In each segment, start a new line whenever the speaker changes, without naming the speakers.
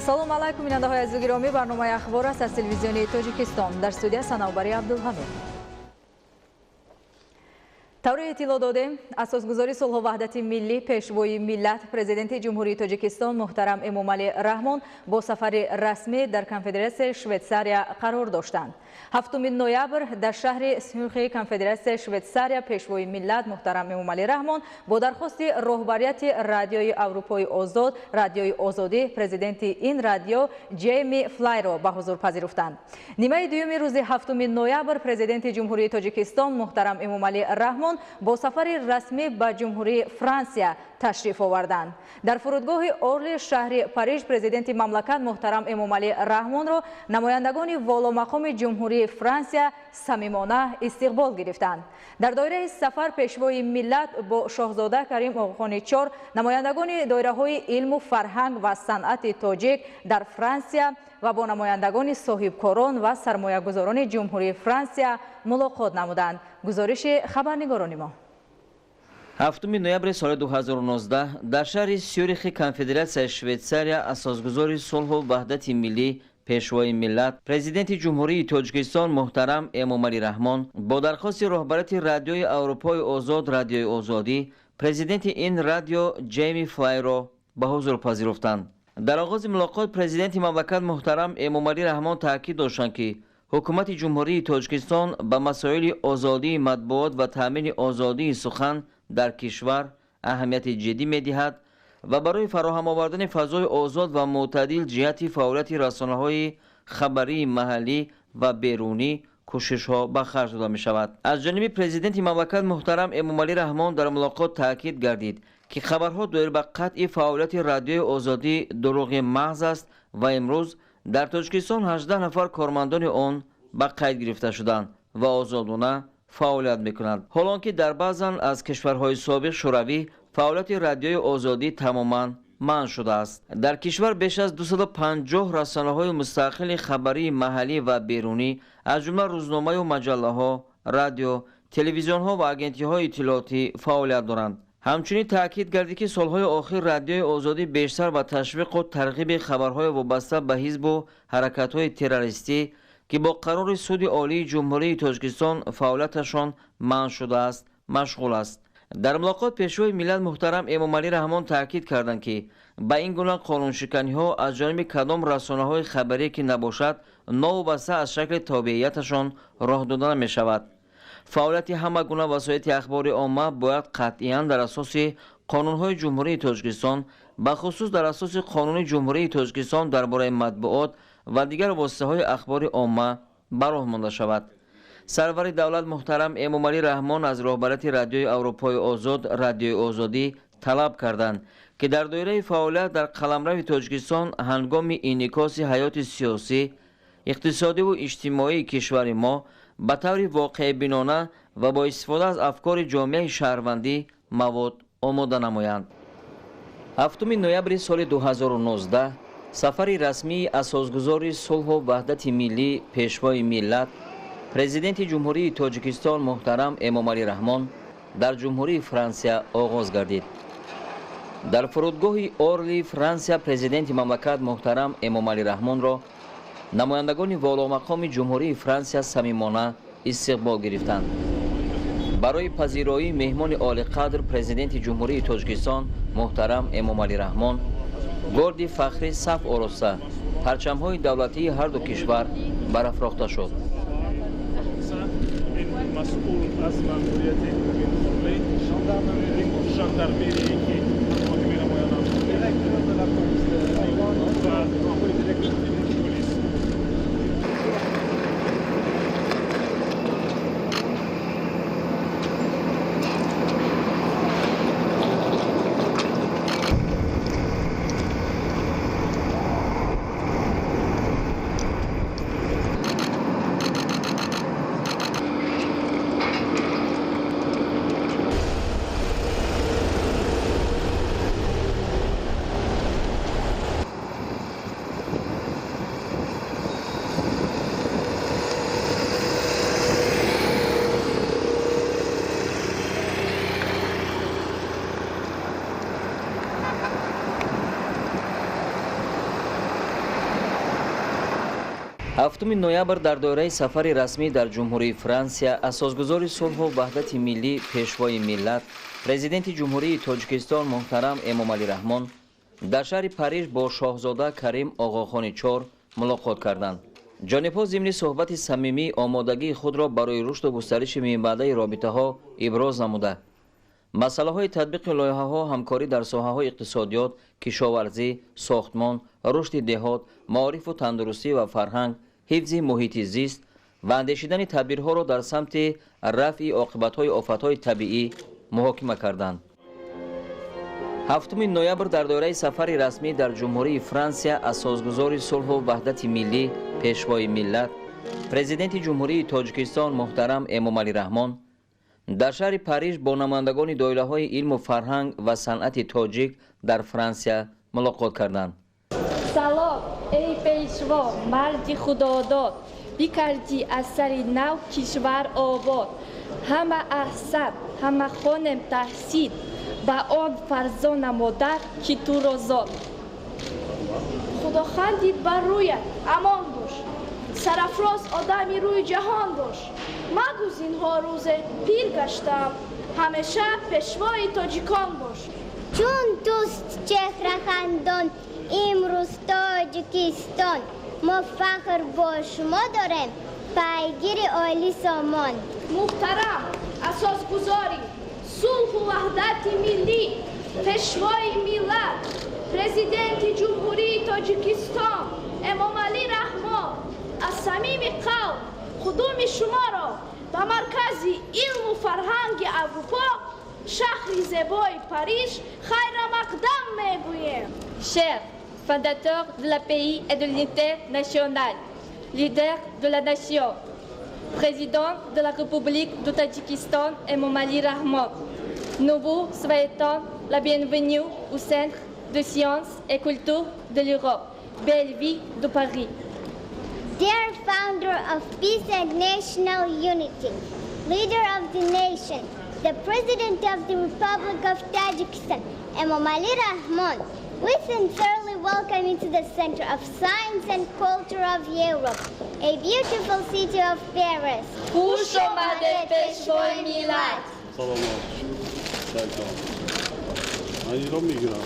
салом алайкум бинандаҳои азизу гиромӣ, барномаи ахбор аст аз телевизиони Тоҷикистон. Дар студия Санавбари Абдулҳамид. тавре иттилоъ додем, асосгузори сулҳу ваҳдати миллӣ, пешвои миллат, президенти ҷумҳурии Тоҷикистон муҳтарам Эмомалӣ Раҳмон бо сафари расмӣ дар Конфедератсияи Швейтсария қарор доштанд. 7 ноябр дар шаҳри Сюрхи Конфедератсияи Швейтсария пешвои миллат муҳтарам Эмомалӣ Раҳмон бо дархости роҳбарияти Радиои Аврупои Озод, Радиои Озодӣ, президенти ин радио Ҷейми Флайро ба ҳузур пазируфтанд. Нимаи дуюми рӯзи 7 ноябр президенти ҷумҳурии Тоҷикистон муҳтарам Эмомалӣ Раҳмон бо сафари расмӣ ба ҷумҳурии Франсия ташриф оварданд. Дар фурудгоҳи Орли шаҳри Париж президенти мамлакат муҳтарам Эмомалӣ Раҳмонро намояндагони воломақоми ҷумҳурии Франсия самимона истиқбол гирифтанд. Дар доираи сафар пешвои миллат бо шоҳзода Карим Оғухони чор, намояндагони доираҳои илму фарҳанг ва санъати тоҷик дар Франсия ва бо намояндагони соҳибкорон ва сармоягузорони ҷумҳурии Франсия мулоқот намуданд. гузориши хабарнигорони мо.
7 ноябри соли 2019 дар шаҳри Сюрихи Конфедератсияи Швейтсария асосгузори сулҳу ваҳдати миллӣ, пешвои миллат, президенти ҷумҳурии Тоҷикистон муҳтарам Эмомалӣ Раҳмон бо дархости роҳбарияти Радиои Аврупои Озод, Радиои Озодӣ, президенти ин радио Ҷейми Флайро ба ҳузур пазируфтанд. дар оғози мулоқот президенти мамлакат муҳтарам Эмомалӣ Раҳмон таъкид доштанд ки ҳукумати ҷумҳурии Тоҷикистон ба масоили озодии матбуот ва таъмини озодии сухан дар кишвар аҳамияти ҷиддӣ медиҳад ва барои фароҳам овардани фазои озод ва мӯътадил ҷиҳати фаъолияти расонаҳои хабарии маҳаллӣ ва берунӣ кӯшишҳо ба харҷ дода мешавад. аз ҷониби президенти мамлакат муҳтарам Эмомалӣ Раҳмон дар мулоқот таъкид гардид ки хабарҳо доир ба қатъи фаъолияти Радиои Озодӣ дурӯғи маҳз аст ва имрӯз дар Тоҷикистон 18 нафар кормандони он ба қайд гирифта шуданд ва озодона фаъолият мекунанд. ҳолон ки дар баъзан аз кишварҳои собиқ шӯравӣ фаъолияти Радиои Озодӣ тамоман манъ шудааст. дар кишвар беш аз 250 расонаҳои мустақили хабарии маҳаллӣ ва берунӣ аз ҷумла рӯзномаю маҷаллаҳо, радио, телевизионҳо ва агентиҳои иттилоотӣ фаъолият доранд. ҳамчунин таъкид гардид ки солҳои охир Радиои Озодӣ бештар ба ташвиқу тарғиби хабарҳои вобаста ба ҳизбу ҳаракатҳои террористӣ ки бо қарори суди олии ҷумҳурии Тоҷикистон фаъолияташон манъ шудааст, машғул аст. дар мулоқот пешвои миллат муҳтарам Эмомалӣ Раҳмон таъкид карданд ки ба ин гуна қонуншиканиҳо аз ҷониби кадом расонаҳои хабарие ки набошад новобаста аз шакли тобеияташон роҳ дода намешавад. фаъолияти ҳама гуна васоити ахбори омма бояд қатъиян дар асоси қонунҳои ҷумҳурии Тоҷикистон, бахусус дар асоси қонуни ҷумҳурии Тоҷикистон дар бораи матбуот ва дигар воситаҳои ахбори омма ба роҳ монда шавад. сарвари давлат муҳтарам Эмомалӣ Раҳмон аз роҳбарияти Радиои Аврупои Озод, Радиои Озодӣ талаб карданд ки дар доираи фаъолият дар қаламрави Тоҷикистон ҳангоми инъикоси ҳаёти сиёсӣ, иқтисодиву иҷтимоии кишвари мо ба таври воқеъбинона ва бо истифода аз афкори ҷомеаи шаҳрвандӣ мавод омода намоянд. 7 ноябри соли 2019 сафари расмии асосгузори сулҳу ваҳдати миллӣ, пешвои миллат, президенти ҷумҳурии Тоҷикистон муҳтарам Эмомалӣ Раҳмон дар ҷумҳурии Франсия оғоз гардид. дар фурудгоҳи Орли Франсия президенти мамлакат муҳтарам Эмомалӣ Раҳмонро намояндагони воломақоми ҷумҳурии Франсия самимона истиқбол гирифтанд. барои пазироии меҳмони олиқадр президенти ҷумҳурии Тоҷикистон муҳтарам Эмомалӣ Раҳмон горди фахрӣ саф ороста парчамҳои давлатии ҳарду кишвар барафрохта шуд. 7 ноябр дар доираи сафари расмӣ дар ҷумҳурии Франсия асосгузори сулҳу ваҳдати миллӣ пешвои миллат президенти ҷумҳурии Тоҷикистон муҳтарам Эмомалӣ Раҳмон дар шаҳри Париж бо шоҳзода Карим Оғохони чор мулоқот карданд. ҷонибҳо зимни суҳбати самимӣ омодагии худро барои рушду густариши минбаъдаи робитаҳо иброз намуда, масъалаҳои татбиқи лоиҳаҳо, ҳамкорӣ дар соҳаҳои иқтисодиёт, кишоварзӣ, сохтмон, рушди деҳот, маорифу тандурустӣ ва фарҳанг, ҳифзи муҳити зист ва андешидани тадбирҳоро дар самти рафъи оқибатҳои офатҳои табиӣ муҳокима карданд. 7 ноябр дар доираи сафари расмӣ дар ҷумҳурии Франсия асосгузори сулҳу ваҳдати миллӣ пешвои миллат президенти ҷумҳурии Тоҷикистон муҳтарам Эмомалӣ Раҳмон дар шаҳри Париж бо намояндагони доираҳои илму фарҳанг ва санъати тоҷик дар Франсия мулоқот карданд.
Салом, эй пешво, марди худодод, бикарди аз сари нав кишвар обод. Ҳама аҳсан, ҳама хонем таҳсин, ба он фарзона модар ки туро зод.
Худохандид бар рӯят, амон бош, сарафроз одами рӯи ҷаҳон бош. Магӯ зинҳо рӯзе пир гаштам, ҳамеша пешвои тоҷикон бош.
Чун дуст чеҳрахандон имрӯз Тоҷикистон, мо фахр бо шумо дорем, пайгири оли сомон.
Муҳтарам асосгузори сулҳу ваҳдати миллӣ, пешвои миллат, президенти ҷумҳурии Тоҷикистон Эмомалӣ Раҳмон, аз самими қалб қудуми шуморо ба маркази илму фарҳанги Аврупо, шаҳри зебои Париж хайрамақдам мегӯем.
Cher fondateur de la pays et de l'unité nationale, leader de la nation, président de la République du Tadjikistan Emomali Rahmon, nous vous souhaitons la bienvenue au Centre de sciences et culture de l'Europe, Belle Vie de Paris.
Dear founder of peace and national unity, leader of the nation, the President of the Republic of Tajikistan, Emomali Rahmon, we sincerely welcome you to the center of science and culture of Europe, a beautiful city of Paris.
Xush omade peshvoy millat.
سلام. من ایران میگیرم.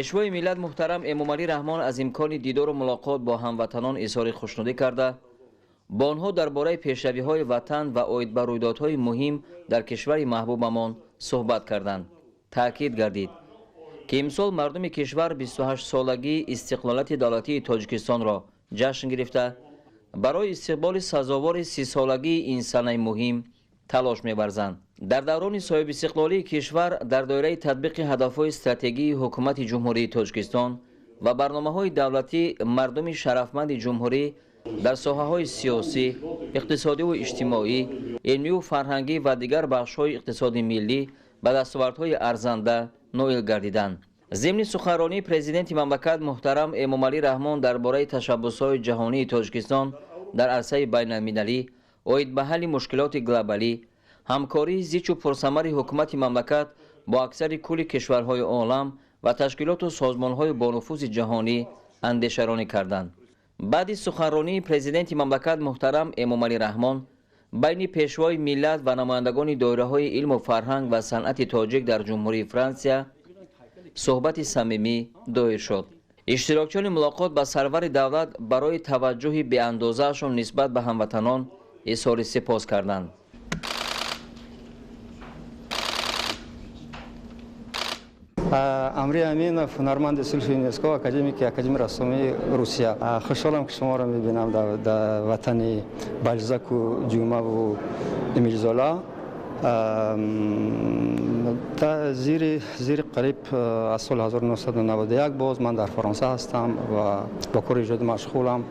пешвои миллат муҳтарам Эмомалӣ Раҳмон аз имкони дидору мулоқот бо ҳамватанон изҳори хушнудӣ карда, бо онҳо дар бораи пешравиҳои ватан ва оид ба рӯйдодҳои муҳим дар кишвари маҳбубамон суҳбат карданд. таъкид гардид, ки имсол мардуми кишвар 28-солагии истиқлолияти давлатии Тоҷикистонро ҷашн гирифта, барои истиқболи сазовори 30-солагии ин санаи муҳим талош мебарзанд. дар даврони соҳибистиқлолии кишвар дар доираи татбиқи ҳадафҳои стратегии ҳукумати ҷумҳурии Тоҷикистон ва барномаҳои давлатӣ мардуми шарафманди ҷумҳурӣ дар соҳаҳои сиёсӣ, иқтисодиву иҷтимоӣ, илмиву фарҳангӣ ва дигар бахшҳои иқтисоди миллӣ ба дастовардҳои арзанда ноил гардиданд. зимни суханронии президенти мамлакат муҳтарам Эмомалӣ Раҳмон дар бораи ташаббусҳои ҷаҳонии Тоҷикистон дар арсаи байналмилалӣ оид ба ҳалли мушкилоти глобалӣ, ҳамкории зичу пурсамари ҳукумати мамлакат бо аксари кулли кишварҳои олам ва ташкилоту созмонҳои бонуфузи ҷаҳонӣ андешаронӣ карданд. баъди суханронии президенти мамлакат муҳтарам Эмомалӣ Раҳмон байни пешвои миллат ва намояндагони доираҳои илму фарҳанг ва санъати тоҷик дар ҷумҳурии Франсия суҳбати самимӣ доир шуд. иштирокчиёни мулоқот ба сарвари давлат барои таваҷҷӯҳи беандозаашон нисбат ба ҳамватанон اظهار سپاس کردند.
امری امینов هنرمند صلح یونسکو اکادمیک اکادمی رسومی روسیه. خوشحالم که شما را میبینم در وطن بالزاک و جوما و امیل زولا. زیر قریب از سال 1991 باز من در فرانسه هستم و با کار ایجاد مشغولم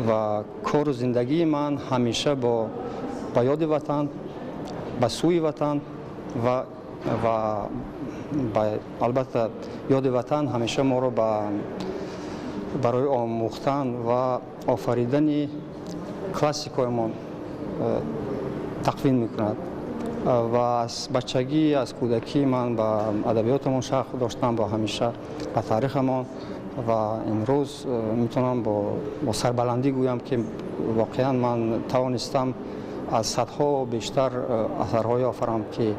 و کار زندگی من همیشه با یاد وطن، با سوی وطن و البته یاد وطن همیشه ما رو برای آموختن و آفریدن کلاسیکایمان تقویم میکند و از بچگی از کودکی من با ادبیاتمون شوق داشتم با همیشه با تاریخمون و امروز میتونم با سربلندی گویم که واقعا من توانستم از صدها بیشتر اثرهای آفرم که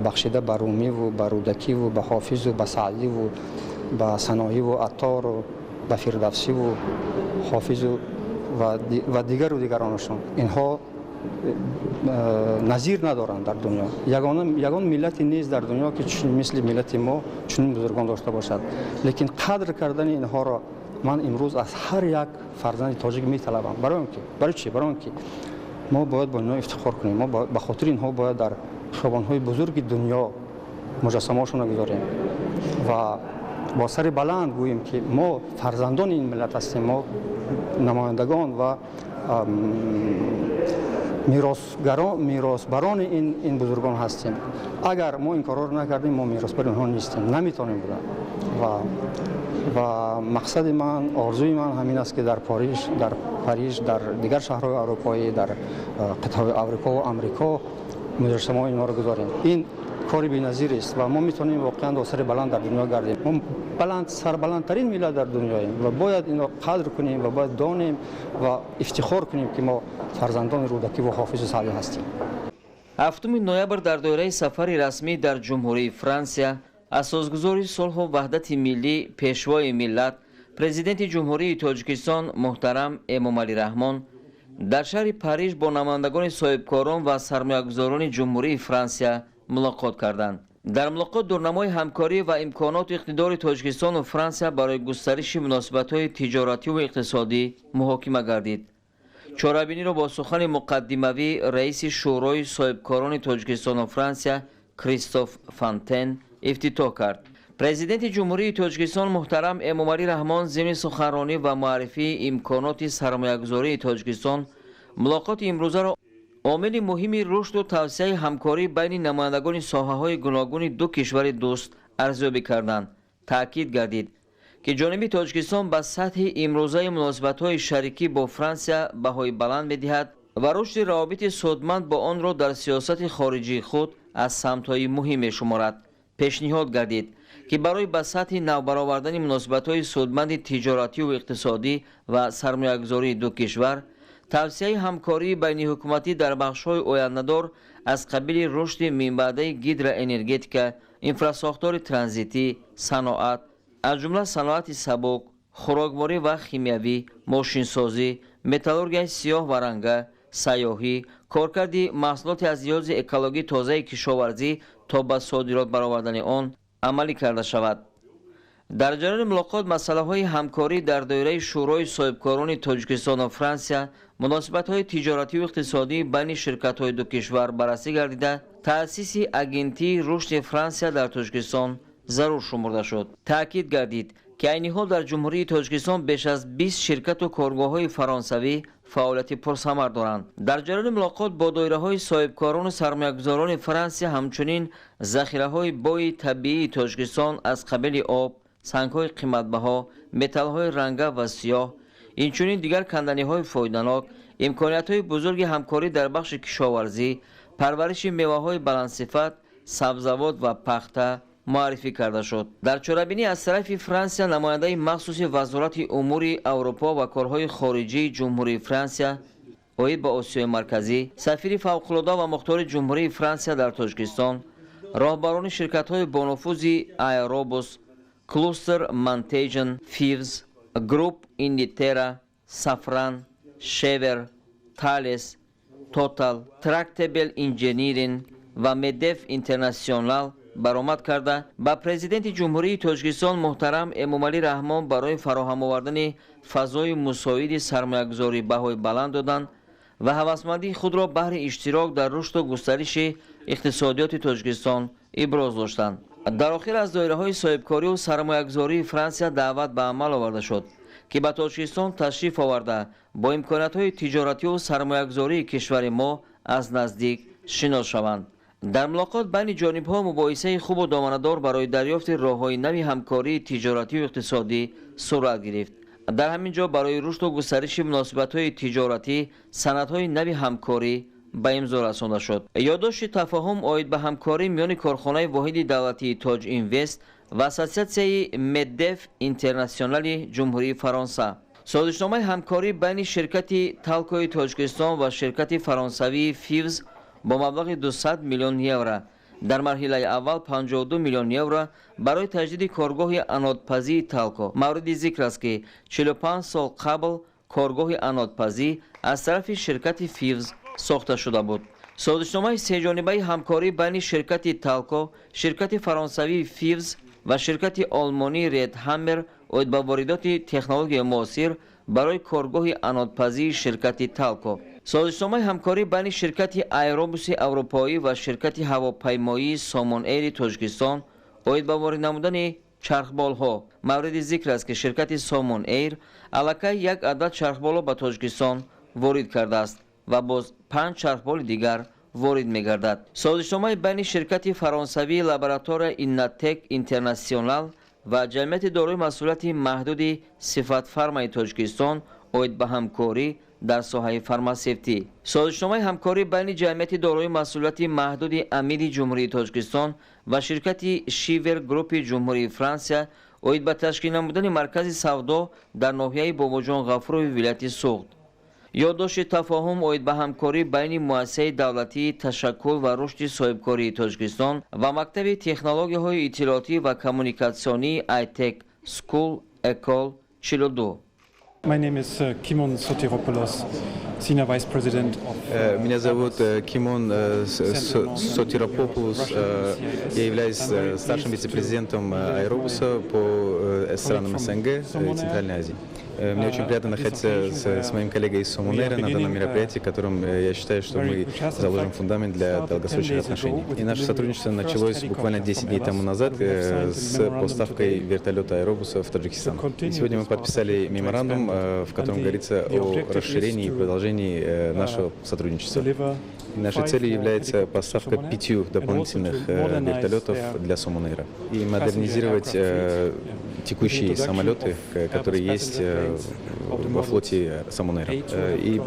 بخشیده به رومی و به رودکی و به حافظ و به سعدی و به ثنایی و عطار و به فردوسی و حافظ و دیگرانشون. اینها نظیر ندارند در دنیا. یگان ملتی نیست در دنیا که مثل ملت ما چنین بزرگان داشته باشد. لیکن قدر کردن اینها را من امروز از هر یک فرزند تاجیک میطلبم. برای چی؟ برای اینکه ما باید با اینها افتخار کنیم. ما به خاطر اینها باید در خیابان‌های بزرگ دنیا مجسمه‌هاشون را بذاریم و با سر بلند گوییم که ما فرزندان این ملت هستیم. ما نمایندگان و میراثبران این بزرگان هستیم. اگر ما این کارا رو نکردیم ما میراثبر اونها نیستیم، نمیتونیم بودن. و مقصد من، آرزوی من همین است که در پاریس، در دیگر شهرهای اروپایی، در قطعه اروپا و امریکا مجسمه اینا رو گذاریم. این کاری بی‌نظیر است و ما میتونیم واقعا با سر بلند در دنیا گردیم. ما سربلندترین ملت در دنیاییم و باید اینو قدر کنیم و باید دانیم و افتخار کنیم که ما فرزندان رودکی و حافظ سعدی هستیم.
7 نوامبر در دوره سفر رسمی در جمهوری فرانسه اساسگذار صلح و وحدت ملی پیشوای ملت پرزیدنت جمهوری تاجیکستان محترم امامعلی رحمان در شهر پاریس با نمایندگان صاحبکاران و سرمایه‌گذاران جمهوری فرانسه ملاقات کردند. در ملاقات دورنمای همکاری و امکانات اقتدار تاجیکستان و فرانسه برای گسترش مناسبت‌های تجارتی و اقتصادی محاکمه گردید. چاره‌بینی را با سخن مقدموی رئیس شورای صاحبکاران تاجیکستان و فرانسه کریستوف فانتن افتتاح کرد. پرزیدنت جمهوری تاجیکستان محترم امامعلی رحمان ضمن سخنرانی و معرفی امکانات سرمایه‌گذاری تاجیکستان ملاقات امروزه را عامل مهمی رشد و توسعه همکاری بین نمایندگان ساحه‌های گوناگون دو کشور دوست ارزیابی کردند. تأکید گردید که جانب تاجیکستان به سطح امروزه مناسبت‌های شریکی با فرانسه بهای بلند می‌دهد و رشد روابط سودمند با آن را در سیاست خارجی خود از سمت‌های مهم می‌شمارد. پیشنهاد گردید که برای به سطح نوبرآوردن مناسبت‌های سودمند تجارتی و اقتصادی و سرمایه‌گذاری دو کشور توسعه همکاری بین حکومتی در بخش‌های آینده‌دار از قبیل رشد منبع هیدروانرژتیک، انفراساختار ترانزیتی، صنعت از جمله صنعت سبک، خوراکواری و شیمیایی، ماشینسازی، متالورگی سیاه و رنگ، سیاحی، کارکرد محصولات از نیاز اکولوژی تازه کشاورزی تا به صادرات برآوردن آن عملی کرده شود. در جریان ملاقات مسائل همکاری در دایره شورای صاحبکاران تاجیکستان و فرانسه، مناسبت‌های تجارتی و اقتصادی بین شرکت‌های دو کشور بررسی گردیده، تأسیس اگنتی رشد فرانسه در تاجیکستان ضرور شمرده شد. تأکید گردید که عین حال در جمهوری تاجیکستان بیش از 20 شرکت و کارگاه‌های فرانسوی فعالیت پرثمر دارند. در جریان ملاقات با دایره‌های صاحبکاران و سرمایه‌گذاران فرانسه همچنین ذخیره‌های بوی طبیعی تاجیکستان از قبیل آب، سنگ‌های قیمت‌بها، متال‌های رنگه و سیاه، اینچنین دیگر کندنی‌های فایده‌ناک، امکانیت‌های بزرگ همکاری در بخش کشاورزی، پرورش میوه‌های بلندصفت، سبزیجات و پخته معرفی کرده شد. در چاره‌بینی از طرف فرانسه نماینده مخصوص وزارت امور اروپا و کارهای خارجی جمهوری فرانسه اوید با آسیای مرکزی، سفیر فوق‌العاده و مختار جمهوری فرانسه در تاجیکستان، راهبران شرکت‌های بانفوذ ایروبوس، کلوستر مانتیجن، فیوز، گروپ ایندیترا، سافران، شیور، تالس، Total, Tractable Engineering و مدف اینترنشنال برآمد کرده با پرزیدنت جمهوری تاجیکستان محترم امومالی رحمان برای فراهم آوردن فضای مساعد سرمایه‌گذاری بهای بلند دادند و هوسمندی خود را بهر اشتراک در رشد و گسترش اقتصادیات تاجیکستان ابراز داشتند. در آخر از دایره‌های صاحبکاری و سرمایه‌گذاری فرانسه دعوت به عمل آورده شد که به تاجیکستان تشریف آورده با امکانات‌های تجارتی و سرمایه‌گذاری کشور ما از نزدیک شناس شوند. در ملاقات بین جانب‌ها مباحثه خوب و دامنه‌دار برای دریافت راه‌های نوی همکاری تجارتی و اقتصادی صورت گرفت. در همین جا برای رشد و گسترش مناسبت‌های تجارتی سندهای نوی همکاری به امضا رسانده شد. یادداشت تفاهم عاید به همکاری میان کارخانه واحد دولتی تاج اینوست و اساسیاسیون مدف اینترنشنال جمهوری فرانسه. سازشنامه همکاری بین شرکت تالکوی تاجیکستان و شرکت فرانسوی فیوز با مبلغ 200 میلیون یورو در مرحله اول 52 میلیون یورو برای تجدید کارگاه انودپزی تالکو. مورد ذکر است که 45 سال قبل کارگاه انودپزی از طرف شرکت فیوز ساخته شده بود. سازشنامه سه‌جانبه همکاری بین شرکت تالکو، شرکت فرانسوی فیوز و شرکت آلمانی رید همر عاید به واردات تکنولوژی معاصر برای کارگاه انودپزی شرکت تالکو. سازشنامه همکاری بین شرکت ایروبوس اروپایی و شرکت هواپیمایی سامون ایر تاجیکستان عاید به وارد نمودن چرخبال‌ها. مورد ذکر است که شرکت سامون ایر الکی یک عدد چرخبال به تاجیکستان وارد کرده است و باز 5 چرخبال دیگر وارد می‌گردد. سازشنامه بین شرکت فرانسوی لابراتوار ایناتک اینترنشنال و جمعیت دارای مسئولیت محدود صفت فرمای تاجیکستان عاید به همکاری در ساحه فارماسیوتی. سازشنامه همکاری بین جمعیت دارای مسئولیت محدود امید جمهوری تاجیکستان و شرکت شیور گروپ جمهوری فرانسه عاید به تشکیل نمودن مرکز سودا در ناحیه باباجان غفور و ولایت سوخت. یادداشت تفاهم عاید به همکاری بین مؤسسه دولتی تشکل و رشد صاحبکاری تاجیکستان و مکتب تکنولوژی‌های اطلاعاتی و کمونیکاسیونی ایتک سکول اکول 42.
My name is Kimon Sotiropoulos, Senior Vice President of...
Меня зовут Кимон Сотиропоулос. Я являюсь старшим вице-президентом Аэробуса по странам СНГ и Центральной Азии. Мне очень приятно находиться с моим коллегой из Сомонера на данном мероприятии, которым я считаю, что мы заложим фундамент для долгосрочных отношений. И наше сотрудничество началось буквально 10 дней тому назад с поставкой вертолета Аэробуса в Таджикистан. И сегодня мы подписали меморандум, в котором говорится о расширении и продолжении нашего сотрудничества. Нашей целью является поставка 5 дополнительных вертолетов для Сомонера и модернизировать текущие самолеты, которые есть во флоте Сомонера, и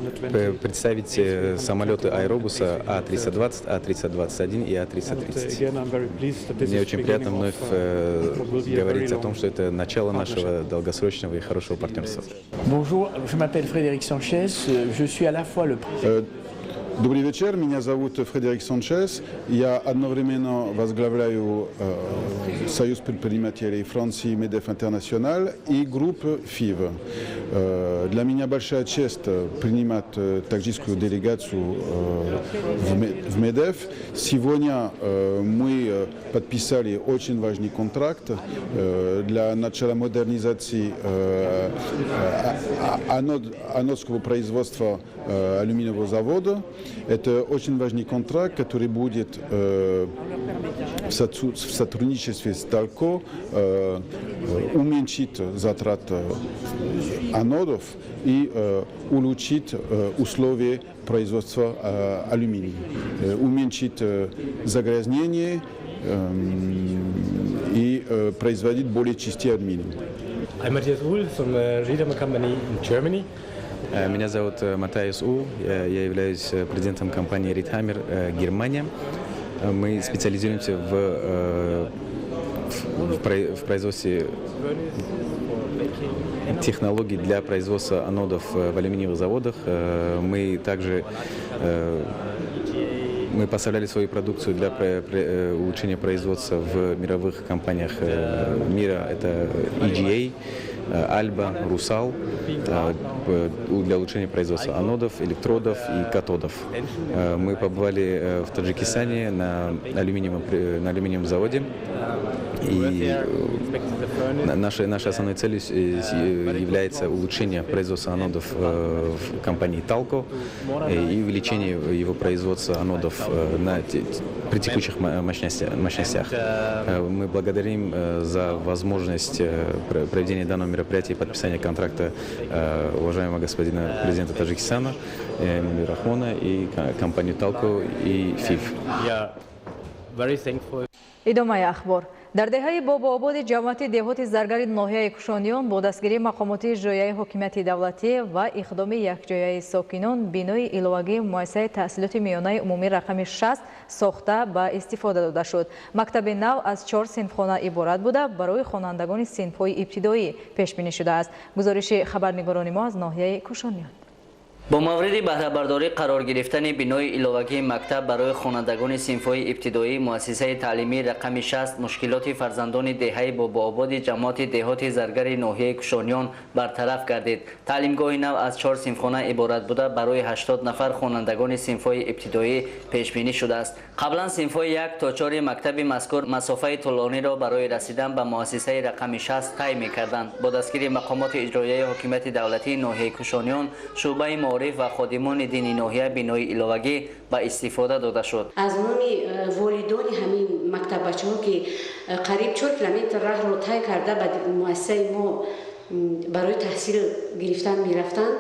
представить самолеты Аэробуса А-320, А-321 и А-330. Мне очень приятно вновь говорить о том, что это начало нашего долгосрочного и хорошего партнерства.
Bonjour, je m'appelle Frédéric Sanchez, je suis à la fois le
Добрый вечер, меня зовут Фредерик Санчес. Я одновременно возглавляю Союз предпринимателей Франции Медеф Интернешнл и группу ФИВ. Для меня большая честь принимать таджикскую делегацию в Медеф. Сегодня мы подписали очень важный контракт для начала модернизации анодского производства алюминиевого завода. Это очень важный контракт, который будет в сотрудничестве с Талко уменьшить затраты анодов и улучшить условия производства алюминия, уменьшить загрязнение и производить более чистый алюминий.
I'm Matthias Uhl from Riedel Company in Germany.
Меня зовут Матаис У, я являюсь президентом компании Ридхаммер Германия. Мы специализируемся в производстве технологий для производства анодов в алюминиевых заводах. Мы также поставляли свою продукцию для улучшения производства в мировых компаниях мира. Это EGA, Альба, Русал для улучшения производства анодов, электродов и катодов. Мы побывали в Таджикистане на алюминиевом заводе. И нашей основной целью является улучшение производства анодов в компании Талко и увеличение его производства анодов при текущих мощностях. Мы благодарим за возможность проведения данного мероприятия и подписания контракта уважаемого господина президента Таджикистана Эмомали Рахмона и компанию Талко и ФИФ.
идомаи ахбор. дар деҳаи бобоободи ҷамъияти деҳоти заргари ноҳияи кушониён бо дастгирии мақомоти иҷроияи ҳокимияти давлатӣ ва иқдоми якҷояи сокинон бинои иловагии муассисаи таҳсилоти миёнаи умумӣ рақами 60 сохта ба истифода дода шуд. мактаби нав аз 4 синфхона иборат буда барои хонандагони синфҳои ибтидоӣ пешбинӣ шудааст. гузориши хабарнигорони мо аз ноҳияи кушониён.
با مورد بهره‌برداری قرار گرفتن بنای ایلوگی مکتب برای خوانندگان صنف‌های ابتدایی مؤسسه تعلیمی رقم 60 مشکلات فرزندان دهه باباآباد جماعت دهات زرگر ناحیه کشانیان برطرف گردید. تعلیمگاه نو از 4 صنفخانه عبارت بوده برای 80 نفر خوانندگان صنف‌های ابتدایی پیش بینی شده است. قبلا صنف‌های 1 تا 4 مکتب مذکور مسافت طولانی را برای رسیدن به مؤسسه رقم 60 طی می‌کردند. با دستگیری مقامات اجرایی حکومت دولتی ناحیه کشانیان شعبه معارف و خادمان دینی ناحیه بنای ایلوگی به استفاده داده شد.
از نام والدان همین مکتب بچه‌ها که قریب 4 کیلومتر راه رو طی کرده به مؤسسه ما برای تحصیل گرفتن میرفتن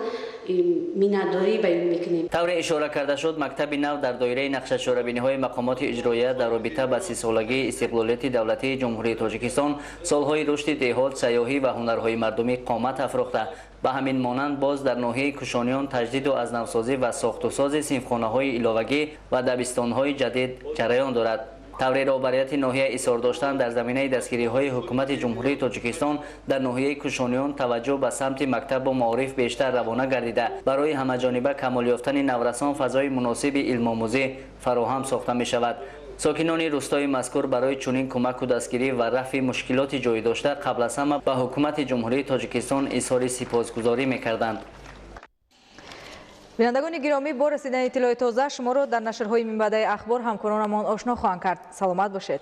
مینداری بیان میکنیم.
طور اشاره کرده شد مکتب نو در دایره نقشه شورابینی‌های مقامات اجرایی در رابطه با 30 سالگی استقلالیت دولتی جمهوری تاجیکستان سالهای رشد دهات سیاحی و هنرهای مردمی قامت افروخته. به همین مانند باز در ناحیه کشانیان تجدید و از نوسازی و ساخت و ساز صنفخانه‌های ایلوگی و دبستان‌های جدید جریان دارد. طور رهبریت ناحیه اصرار داشتن در زمینه دستگیری‌های حکومت جمهوری تاجیکستان در ناحیه کشانیان توجه به سمت مکتب و معارف بیشتر روانه گردیده برای همه‌جانبه کمال یافتن نورسان فضای مناسب علم آموزی فراهم ساخته می شود. ساکنان روستای مذکور برای چنین کمک و دستگیری و رفع مشکلات جای داشته قبل از همه به حکومت جمهوری تاجیکستان اظهار سپاسگزاری می‌کردند.
بینندگان گرامی با رسیدن اطلاعات تازه شما را در نشرهای منبع اخبار همکارانمان آشنا خواهند کرد. سلامت باشید.